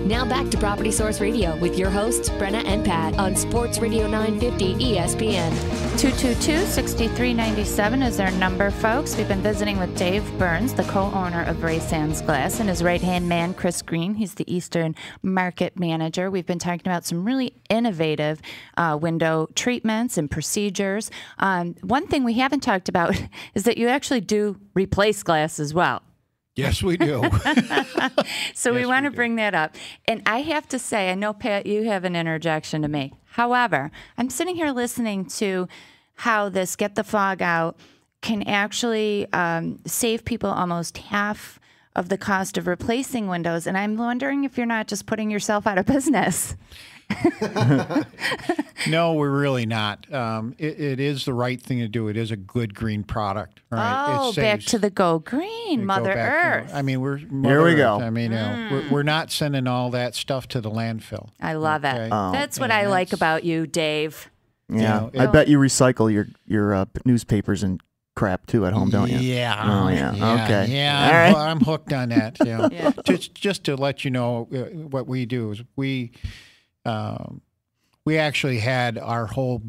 Now back to Property Source Radio with your hosts, Brenna and Pat, on Sports Radio 950 ESPN. 222-6397 is our number, folks. We've been visiting with Dave Burns, the co-owner of Ray Sands Glass, and his right-hand man, Chris Green. He's the Eastern Market Manager. We've been talking about some really innovative window treatments and procedures. One thing we haven't talked about is that you actually do replace glass as well. Yes, we do. So we want to bring that up. And I have to say, I know, Pat, you have an interjection to make. However, I'm sitting here listening to how this Get the Fog Out can actually save people almost half of the cost of replacing windows. And I'm wondering if you're not just putting yourself out of business. No, we're really not. It is the right thing to do. It is a good green product. Right? Oh, back to the Go Green, Mother Earth. I mean, we're Here we go. I mean, we're not sending all that stuff to the landfill. I love it. That's what I like about you, Dave. Yeah, I bet you recycle your newspapers and crap too at home, don't you? Yeah. Oh, yeah. Okay. Yeah. All right. I'm hooked on that. Yeah. Just to let you know, what we do is we actually had our whole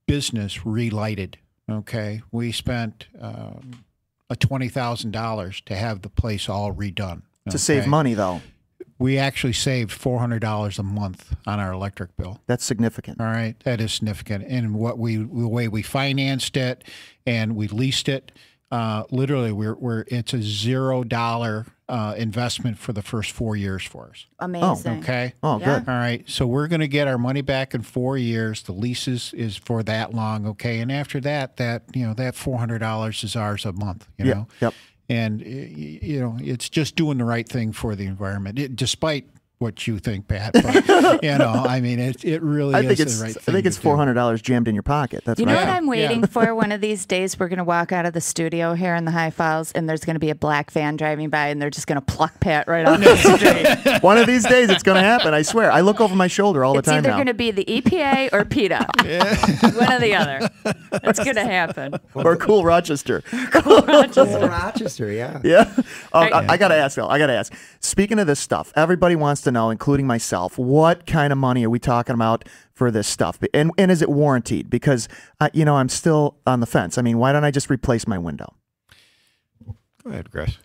business relighted. Okay, we spent $20,000 to have the place all redone. To save money, though. We actually saved $400 a month on our electric bill. That's significant. All right, that is significant. And the way we financed it and we leased it, literally, it's a $0 investment for the first 4 years for us. Amazing. Okay. Oh, good. All right. So we're going to get our money back in 4 years. The lease is for that long. Okay. And after that $400 is ours a month. You know. Yep. And it's just doing the right thing for the environment, despite what you think, Pat. But, I mean, it really is the right thing. I think it's $400 jammed in your pocket. That's what I'm waiting for? One of these days, we're going to walk out of the studio here in the High Files, and there's going to be a black van driving by, and they're just going to pluck Pat right off the street. One of these days, it's going to happen. I swear. I look over my shoulder all the time now. It's either going to be the EPA or PETA. One or the other. It's going to happen. Or Cool Rochester. Cool Rochester. Cool Rochester, yeah. Yeah. I got to ask, Phil. I got to ask. Speaking of this stuff, everybody wants to know, including myself, what kind of money are we talking about for this stuff? And is it warranted? Because, I'm still on the fence. I mean, why don't I just replace my window? Go ahead, Chris.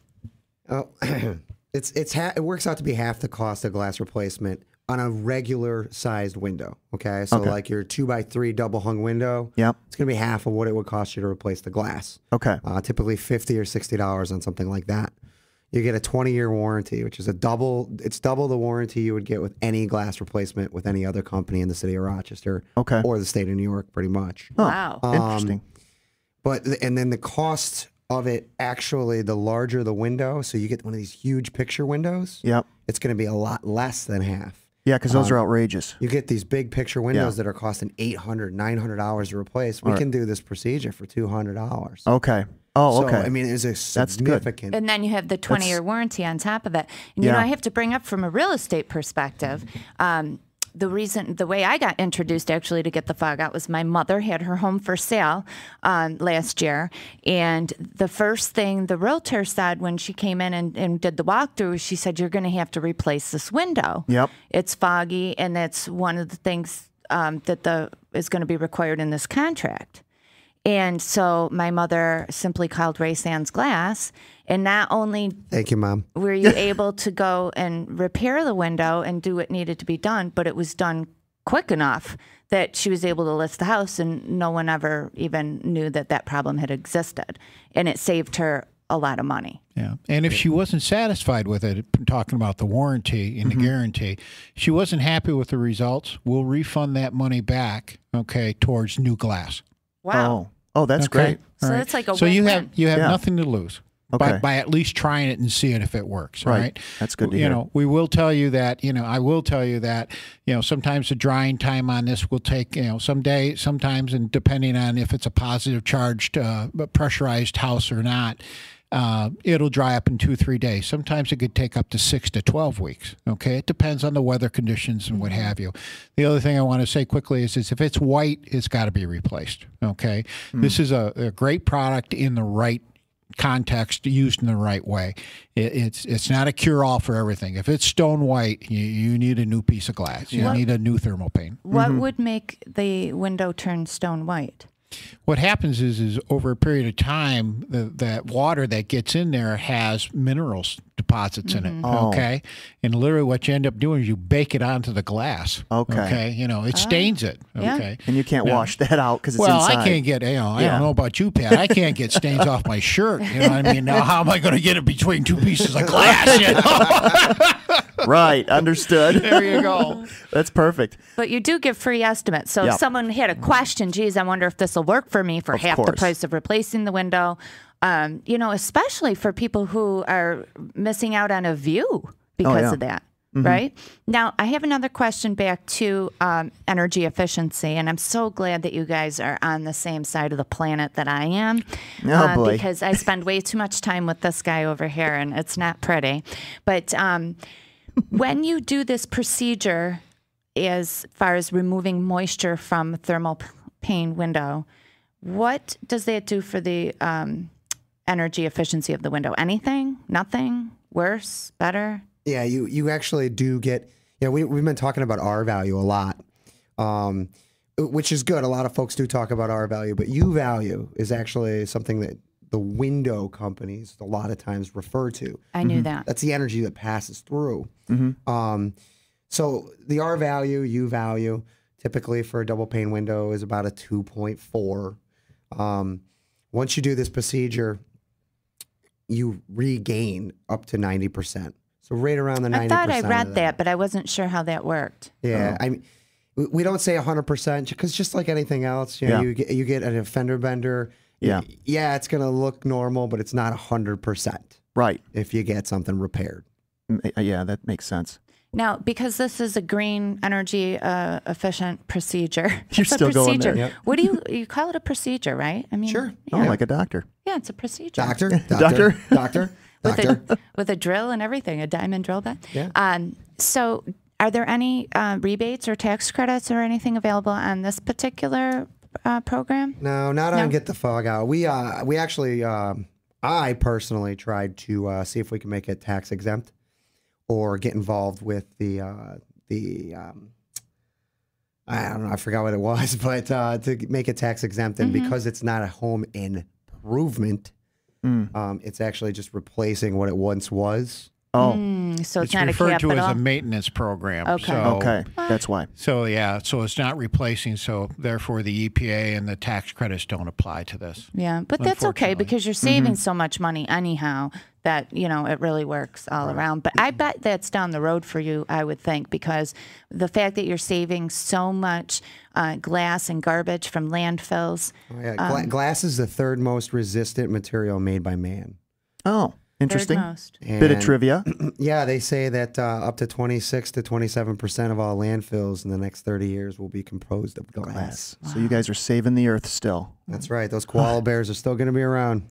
Oh, it works out to be half the cost of glass replacement on a regular sized window. Okay. So like your 2x3 double hung window. Yep. It's going to be half of what it would cost you to replace the glass. Okay. Typically $50 or $60 on something like that. You get a 20-year warranty, which is double the warranty you would get with any glass replacement with any other company in the city of Rochester, or the state of New York, pretty much. Oh, wow, interesting. And then the cost of it, actually, the larger the window, so you get one of these huge picture windows. Yep, it's going to be a lot less than half. Yeah, because those are outrageous. You get these big picture windows that are costing $800, $900 to replace. We can do this procedure for $200. Okay. Oh, okay. So, I mean, it's a significant. And then you have the 20-year warranty on top of it. And, I have to bring up from a real estate perspective, the way I got introduced actually to Get the Fog Out was my mother had her home for sale last year. And the first thing the realtor said when she came in and did the walkthrough, she said, you're going to have to replace this window. Yep. It's foggy, and that's one of the things that is going to be required in this contract. And so my mother simply called Ray Sands Glass, and not only thank you, Mom, were you able to go and repair the window and do what needed to be done, but it was done quick enough that she was able to list the house, and no one ever even knew that problem had existed, and it saved her a lot of money. Yeah, and if she wasn't satisfied with it, talking about the warranty and the guarantee, she wasn't happy with the results, we'll refund that money back, towards new glass. Wow. Oh, that's great. So that's like a so win-win. you have nothing to lose by at least trying it and seeing if it works. Right. That's good to hear. We will tell you that. I will tell you that. Sometimes the drying time on this will take sometimes, and depending on if it's a positive charged pressurized house or not. It'll dry up in 2-3 days. Sometimes it could take up to 6 to 12 weeks. Okay, it depends on the weather conditions and what have you. The other thing I want to say quickly is if it's white, it's got to be replaced. Okay, this is a great product in the right context used in the right way. It's not a cure-all for everything. If it's stone white, you need a new piece of glass. You need a new thermal pane. What would make the window turn stone white? What happens is over a period of time, that water that gets in there has minerals deposits in it. Okay, and literally what you end up doing is you bake it onto the glass. Okay, it stains it. Okay, and you can't wash that out because it's inside. Well, I can't get. I don't know about you, Pat. I can't get stains off my shirt. You know what I mean? Now, how am I going to get it between two pieces of glass? You know? Right, understood. There you go. That's perfect. But you do give free estimates. So if someone had a question, geez, I wonder if this will work for me for half the price of replacing the window. Especially for people who are missing out on a view because of that. Right? Now, I have another question back to energy efficiency, and I'm so glad that you guys are on the same side of the planet that I am. Oh, boy. Because I spend way too much time with this guy over here, and it's not pretty. But when you do this procedure, as far as removing moisture from a thermal pane window, what does that do for the energy efficiency of the window? Anything? Nothing? Worse? Better? Yeah, you actually do get, we've been talking about R value a lot, which is good. A lot of folks do talk about R value, but U value is actually something that the window companies a lot of times refer to. I knew that. That's the energy that passes through. So the R value, U value, typically for a double pane window is about a 2.4. Once you do this procedure, you regain up to 90%. So right around the 90%. I thought I read that, but I wasn't sure how that worked. Yeah, I mean, we don't say 100% because just like anything else, you get an fender bender. Yeah, it's going to look normal, but it's not 100%. Right. If you get something repaired. Yeah, that makes sense. Now, because this is a green energy efficient procedure, You're still going there. Yep. What do you call it? A procedure, right? I mean, sure. Yeah. Oh, like a doctor. Yeah, it's a procedure. Doctor. With a drill and everything, a diamond drill bit. Yeah. So, are there any rebates or tax credits or anything available on this particular program? No, not on Get the Fog Out. We actually, I personally tried to see if we can make it tax exempt, or get involved with the I don't know, I forgot what it was, but to make it tax exempt, and because it's not a home improvement, it's actually just replacing what it once was. Oh, so it's not referred a capital. To as a maintenance program. Okay. So, okay, that's why. So so it's not replacing. So therefore, the EPA and the tax credits don't apply to this. Yeah, but that's okay because you're saving so much money anyhow that it really works all around. But I bet that's down the road for you, I would think, because the fact that you're saving so much glass and garbage from landfills. Oh, yeah. Glass is the third most resistant material made by man. Oh. Interesting. And, bit of trivia. Yeah, they say that up to 26 to 27% of all landfills in the next 30 years will be composed of glass. Wow. So you guys are saving the earth still. That's right. Those koala bears are still going to be around.